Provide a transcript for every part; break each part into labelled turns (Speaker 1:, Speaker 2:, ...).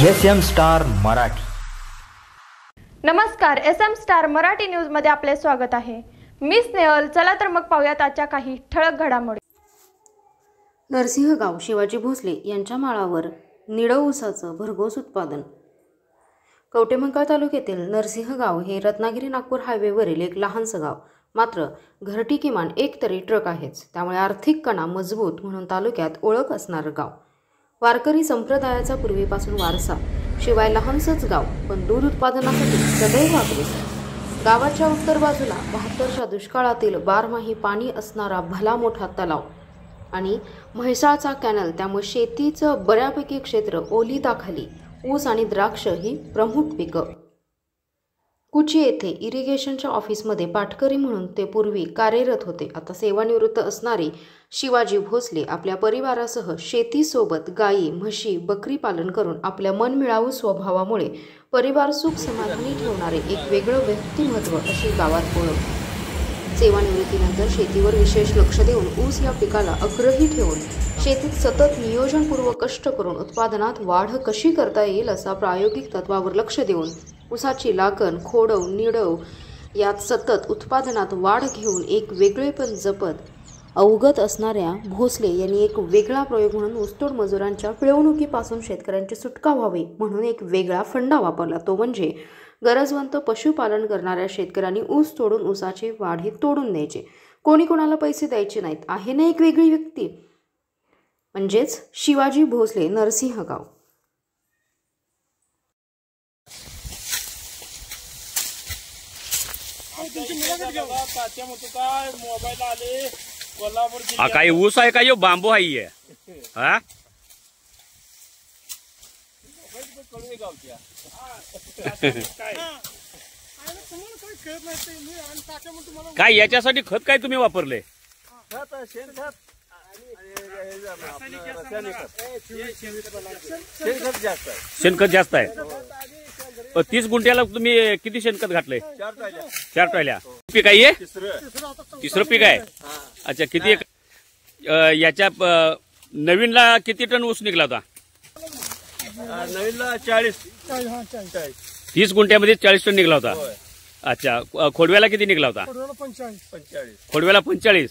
Speaker 1: SM star Marathi.
Speaker 2: नमस्कार, SM star Marathi news मध्ये आपले स्वागत आहे। मी स्नेहल। चला तर मग पाहूयात आजच्या काही ठळक घडामोडी।
Speaker 3: नरसिंहगाव शिवाजी भोसले यांच्या माळावर निळव ऊसाचं भरघोस उत्पादन। कवटेमंकाळ तालुक्यातील नरसिंहगाव हे रत्नागिरी नागपूर हायवेवरील एक लहानसं गाव, मात्र घरटी किमान एक तरी ट्रक आहेच, त्यामुळे आर्थिक कणा मजबूत म्हणून तालुक्यात ओळख असणारं गाव। वारकरी संप्रदायाचा पूर्वीपासून वारसा, शिवाय लहानसंच गाव पण दूध उत्पादनासाठी सदैव अग्रेसर। गावाच्या उत्तर बाजूला 72च्या दुष्काळातील बारमाही पाणी असणारा भला मोठा तलाव आणि म्हैसाळचा कॅनल, त्यामुळे शेतीचं बऱ्यापैकी क्षेत्र ओलिताखाली। ऊस आणि द्राक्ष ही प्रमुख पिकं। कुची येथे इरिगेशनच्या ऑफिसमध्ये पाटकरी म्हणून ते पूर्वी कार्यरत होते। आता सेवानिवृत्त असणारे शिवाजी भोसले आपल्या परिवारासह शेतीसोबत गायी, म्हशी, बकरी पालन करून आपल्या मनमिळावू स्वभावामुळे परिवार सुख समाधानी ठेवणारे एक वेगळं व्यक्तिमत्व अशी गावात ओळख। सेवानिवृत्तीनंतर शेतीवर विशेष लक्ष देऊन ऊस या पिकाला आग्रही ठेवून शेतीत सतत नियोजनपूर्वक कष्ट करून उत्पादनात वाढ कशी करता येईल असा प्रायोगिक तत्वावर लक्ष देऊन ऊसाची लागण, खोडव, निडव यात सतत उत्पादनात वाढ घेऊन एक वेगळेपण जपत अवगत असणाऱ्या भोसले यांनी एक वेगळा प्रयोग म्हणून ऊसतोड मजुरांच्या पिळवणुकीपासून शेतकऱ्यांची सुटका व्हावी म्हणून एक वेगळा फंडा वापरला। तो म्हणजे गरजवंत पशुपालन करणाऱ्या शेतकऱ्यांनी ऊस तोडून ऊसाची वाढी तोडून द्यायचे, कोणी कोणाला पैसे द्यायचे नाहीत। आहे ना एक वेगळी व्यक्ती, म्हणजेच शिवाजी भोसले, नरसिंहगाव।
Speaker 4: काही ऊस आहे का? यो बांबू आहे हा? काय याच्यासाठी खत काय तुम्ही वापरले? शेणखत जास्त आहे। 30 गुंठ्याला तुम्ही किती शेणखत घातलंय? 4 टोल्या। पीक आहे? तिसरं पीक आहे। अच्छा, किती याच्या नवीनला किती टन ऊस निघला होता?
Speaker 5: नवीनला 40।
Speaker 4: 30 गुंठ्यामध्ये 40 टन निघला होता। अच्छा, खोडव्याला किती निघला होता? खोडव्याला 45।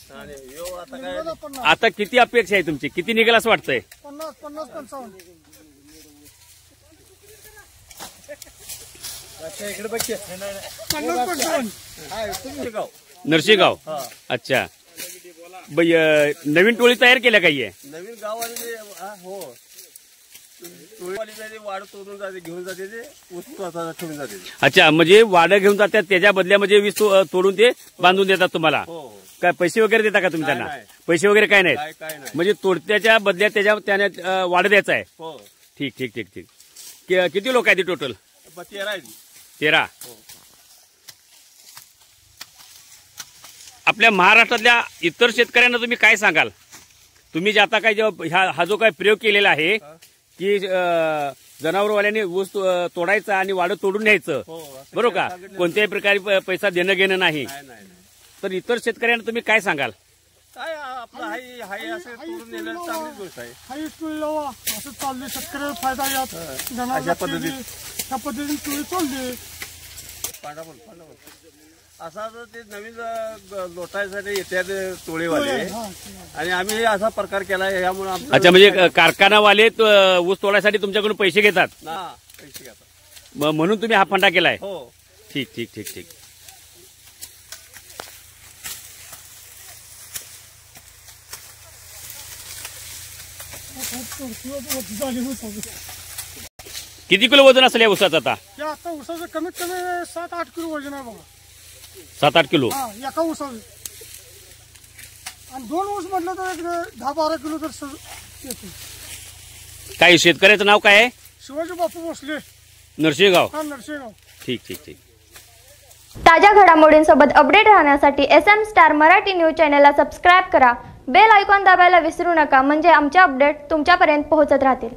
Speaker 4: आता किती अपेक्षा आहे तुमची? किती निघेल असं वाटतंय?
Speaker 5: 50-55।
Speaker 4: नरसिंहगाव। अच्छा, नवीन टोळी तयार केल्या काही आहे?
Speaker 5: नवीन गावाने हो, टोळीवाली वाढ तोडून जाते, घेऊन जाते, ते ऊस ठेवून जाते।
Speaker 4: अच्छा, म्हणजे वाढ घेऊन जातात, त्याच्या बदल्यामध्ये वीस तोडून ते बांधून देतात तुम्हाला? काय पैसे वगैरे देता का तुम्ही त्यांना? पैसे वगैरे काय नाहीत, म्हणजे तोडत्याच्या बदल्यात त्याने वाढ द्यायचा आहे? ठीक ठीक ठीक ठीक। किती लोक आहेत टोटल? 13। आपल्या महाराष्ट्रातल्या इतर शेतकऱ्यांना तुम्ही काय सांगाल? तुम्ही जे आता काय हा जो काय प्रयोग केलेला आहे की जनावरवाल्याने ऊस तोडायचा आणि वाढ तोडून न्यायचं, बरोबर का? कोणत्याही प्रकारे पैसा देणं घेणं नाही, तर इतर शेतकऱ्यांना तुम्ही काय सांगाल?
Speaker 5: काय आपलं हाय असं तोडून नेलं चांगलीच गोष्ट आहे।
Speaker 6: असं चालले, शेतकऱ्याला फायदा यात
Speaker 5: अशा पद्धतीने
Speaker 6: चालले।
Speaker 5: असा ते नवीन लोटायसाठी येतात टोळीवाले आणि आम्ही असा प्रकार केला यामुळे।
Speaker 4: अच्छा, म्हणजे कारखानावाले ऊस तोडायसाठी तुमच्याकडून पैसे घेतात?
Speaker 5: पैसे घेतात
Speaker 4: म्हणून तुम्ही हा फंडा केलाय?
Speaker 5: हो।
Speaker 4: ठीक ठीक ठीक ठीक। किती किलो वजन असेल या ऊसाचं?
Speaker 6: आता ऊसाचं कमीत कमी 7-8 किलो वजन आहे बघा।
Speaker 4: 7-8 किलो
Speaker 6: एका ऊसाचं, आणि 2 ऊस म्हटलं तर 10-12 किलो तर येते।
Speaker 4: काय शेतकऱ्याचं नाव काय आहे?
Speaker 6: शिवाजी बापू भोसले,
Speaker 4: नरसिंहगाव।
Speaker 6: नरसिंहगाव।
Speaker 4: ठीक ठीक ठीक।
Speaker 2: ताज्या घडामोडींसोबत अपडेट राहण्यासाठी SM स्टार मराठी न्यूज चॅनलला सबस्क्राइब करा, बेल आयकॉन दाबायला विसरू नका, म्हणजे आमचे अपडेट तुमच्यापर्यंत पोहोचत राहतील।